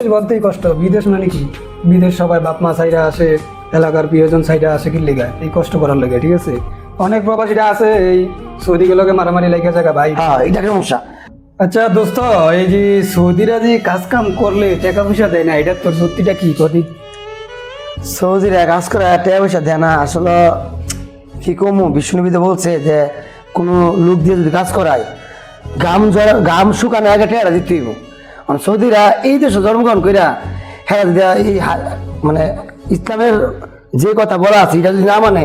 বলতেই কষ্ট। বিদেশ মানে কি, বিদেশ সবাই বাপ মা সাইডা আসে, এলাকার প্রিয়জন সাইডা আসে কি লেগে এই কষ্ট করার লেগে, ঠিক আছে। অনেক প্রবাসীরা আছে এই সৌদি গুলোকে মারামারি লেগে জায়গা ভাই। হ্যাঁ, এটা সমস্যা। আচ্ছা দোস্ত, এই যে সৌদিরা যে কাজ কাম করলে টাকা পয়সা দেয় না, এটা তোর সত্যিটা কি কদি? সৌদিরা কাজ করে টাকা পয়সা দেয় না, আসলে কি কমু, বিষ্ণুবিদে বলছে যে কোনো লোক দিয়ে যদি কাজ করায় গাম শুকানো আগে টেরা দিতে হইব। মানে সৌদিরা এই দেশে জন্মগ্রহণ কইরা হ্যাঁ এই মানে ইসলামের যে কথা বলা আছে এটা যদি না মানে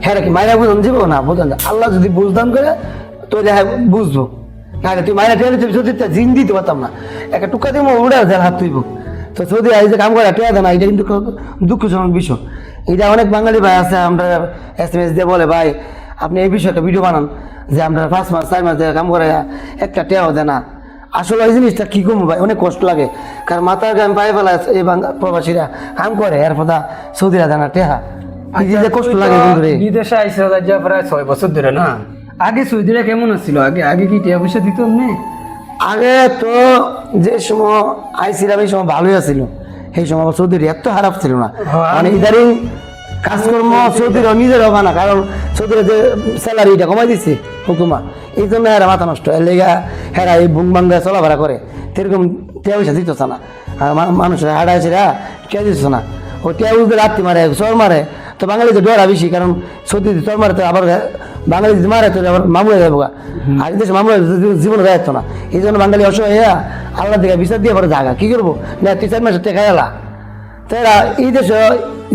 হ্যাঁ কি মায়েরা বুঝান দিব না, বুঝান আল্লাহ যদি বুঝদান করে তো হ্যাঁ বুঝবো না, তুই মায়েরা টেরা দিতে যদি জিন দিতে পারতাম না, একটা টুকা দিব উড়ে দেন হাত তুইব। তো সৌদি এই যে কাম করে টেরা দেয় না, এটা কিন্তু দুঃখজনক বিষয়। এটা অনেক বাঙালি ভাই আছে, আমরা SMS দিয়ে বলে ভাই আপনি এই বিষয়ে একটা ভিডিও বানান যে আমরা 5 মাস 4 মাস কাম করে একটা টেয়াও দেয় না। আসলে এই জিনিসটা কি কমু ভাই, অনেক কষ্ট লাগে, কারণ মাথার গান পায়ে ফেলা এই প্রবাসীরা কাম করে এর কথা সৌদিরা দেয় না টেহা, কষ্ট লাগে। বিদেশে আইসে যা প্রায় 6 বছর ধরে না, আগে সৌদিরা কেমন ছিল? আগে আগে কি টাকা পয়সা দিত এমনি? আগে তো যে সময় আইছিলাম এই সময় ভালোই আছিল, সেই সময় সৌদির এত খারাপ ছিল না। মানে ইদারিং কাজকর্ম সৌদির নিজের হবে না, কারণ সৌদির যে স্যালারিটা কমাই দিচ্ছে হুকুমা, এই জন্য এরা মাথা নষ্ট, এর লেগা হেরা এই বুং বাঙ্গা চলাফেরা করে, সেরকম টেয়া পয়সা দিতেছে না। আর মানুষের হাড়া এসেরা কে দিচ্ছে না, ও টেয়া উঠে রাত্রি মারে চর মারে, তো বাঙালিতে ডরা বেশি, কারণ সৌদি চর মারে তো আবার বাঙালি যদি মারে তো আবার মামুয়ে যাবো, আর দেশে মামুয়ে জীবনে যাইতো না। এই জন্য বাঙালি অসহায় আল্লাহ দিকে বিচার দিয়ে পরে জাগা কি করবো না, 3-4 মাসের টেকা এলা। তো এরা এই দেশে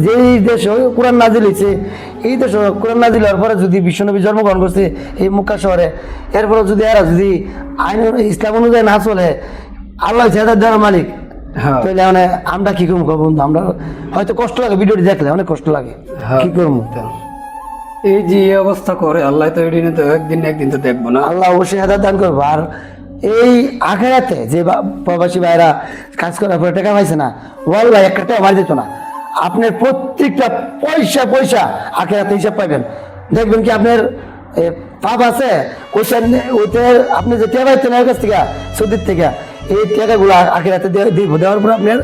যেই দেশে কোরআন নাজিল হয়েছে, এই দেশে কোরআন নাজিল হওয়ার পরে যদি বিশ্বনবী জন্মগ্রহণ করছে এই মক্কা শহরে, এরপরে যদি এরা যদি আইন ইসলাম অনুযায়ী না চলে, আল্লাহ হেদায়েত দেওয়ার মালিক, তাহলে মানে আমরা কি করবো বন্ধু? আমরা হয়তো কষ্ট লাগে, ভিডিওটি দেখলে অনেক কষ্ট লাগে, কি করবো? এই যে অবস্থা করে আল্লাহ তো এদিনে তো একদিন না একদিন তো দেখবো না। আল্লাহ অবশ্যই হেদায়েত দান করবো। আর এই আখেরাতে যে প্রবাসী ভাইরা কাজ করার পরে টাকা পাইছে না, ওয়াল্লাহ একটা টাকা মারি দিত না। আপনার প্রত্যেকটা পয়সা পয়সা আখেরাতে হিসাব পাইবেন, দেখবেন কি আপনার পাপ আছে ওইটা আপনি যে টাকা পাইতেন এর কাছ থেকে সৌদির থেকে, এই টাকাগুলো আখেরাতে দিব, দেওয়ার পর আপনার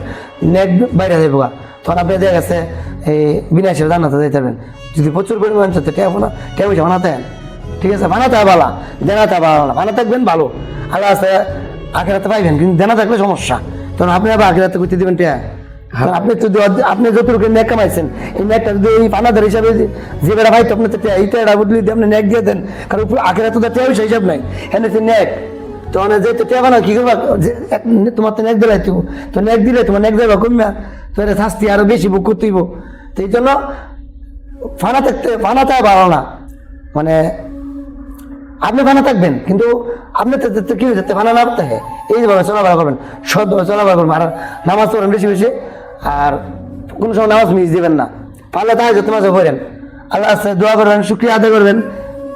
নেট বাইরে যাইব, তখন আপনি দেখা গেছে এই বিনাশের জান্নাতে যাইতে পারবেন। যদি প্রচুর পরিমাণ টাকা পয়সা বানাতেন, ঠিক আছে, বানাতে হয় ভালো, জানাতে ভালো না, বানা থাকবেন ভালো, আল্লাহ আছে আখেরাতে পাইবেন, কিন্তু জানা থাকলে সমস্যা, তখন আপনি আবার আখেরাতে করতে দিবেন টিয়া। আপনি তো আপনি যতটুকু নেক কামাইছেন, এই নেকটা যদি এই পানাদার হিসাবে যে বেড়া ভাই তো আপনি তো এই টেয়াটা বদলি দিয়ে আপনি নেক দিয়ে দেন, কারণ আখেরাতে তো টেয়া হিসাব নাই, হ্যাঁ নেক তো যেহেতু টেয়া বানা কি করবা, তোমার তো নেক দিলাই তো নেক দিলে তোমার নেক দেবা কমবে, তো এটা শাস্তি আরো বেশি বুক করতে হইব। তো এই জন্য ফানা ভালো না, মানে আপনি ফানা থাকবেন কিন্তু আপনি কি হচ্ছে ফানা না থাকে, এইভাবে চলাফেরা করবেন, সৎভাবে চলাফেরা করবেন, আর নামাজ পড়বেন বেশি বেশি, আর কোনো সময় নামাজ মিস দিবেন না, পারলে তাই যত মাঝে পড়েন, আল্লাহ দোয়া করবেন, শুকরিয়া আদায় করবেন,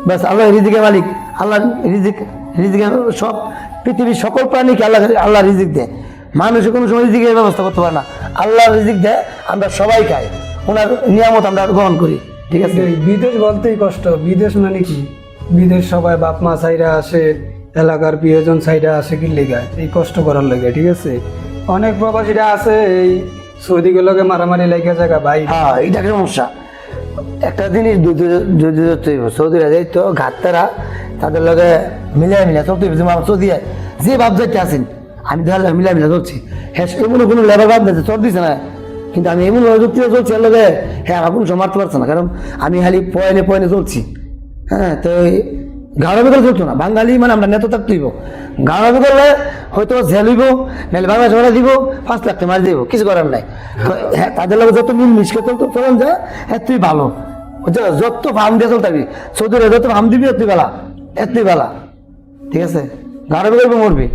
ব্যাস আল্লাহ রিজিকের মালিক, আল্লাহ রিজিকের সব পৃথিবীর সকল প্রাণীকে আল্লাহ রিজিক দেয়, মানুষের কোনো সময় রিজিকের ব্যবস্থা করতে পারে না, আল্লাহ রিজিক দেয়, আমরা সবাই খাই, ওনার নিয়ামত আমরা গ্রহণ করি, ঠিক আছে। বিদেশ বলতেই কষ্ট। বিদেশ মানে কি, বিদেশ সবাই বাপ মা সাইডা আসে, এলাকার প্রিয়জন সাইডা আসে কি লেগে এই কষ্ট করার লেগে, ঠিক আছে। অনেক প্রবাসীরা আছে এই সৌদি গুলোকে মারামারি লেগে জায়গা ভাই। হ্যাঁ, এটা সমস্যা। একটা জিনিস সৌদিরা যাই তো ঘাটতারা তাদের লগে মিলিয়ে চলতে সৌদি যে ভাব যাইতে আসেন, আমি তাহলে মিলিয়ে চলছি, হ্যাঁ এমন কোনো লেবার ভাব দিয়েছে চল দিছে না, কিন্তু আমি এমন যুক্তিতে চলছি এর লগে, হ্যাঁ আমার কোনো সময় মারতে পারছে না, কারণ আমি খালি পয়েনে চলছি। হ্যাঁ, তো গাঁড়া বিকল চলতো না, বাঙালি মানে আমরা নেতা থাকতে হইব, গাঁড়া বিকলে হয়তো জেল হইব, নাহলে বাংলাদেশ ভাড়া দিব, 5 লাখ টাকা মারি দিব, কিছু করার নাই। হ্যাঁ, তাদের লগে যত মিল মিশকে চলন যায় এতই ভালো, যত ফার্ম দিয়ে চলতে পারবি, সৌদি যত ফার্ম দিবি এতই বেলা, ঠিক আছে, গাঁড়া বিকল মরবি।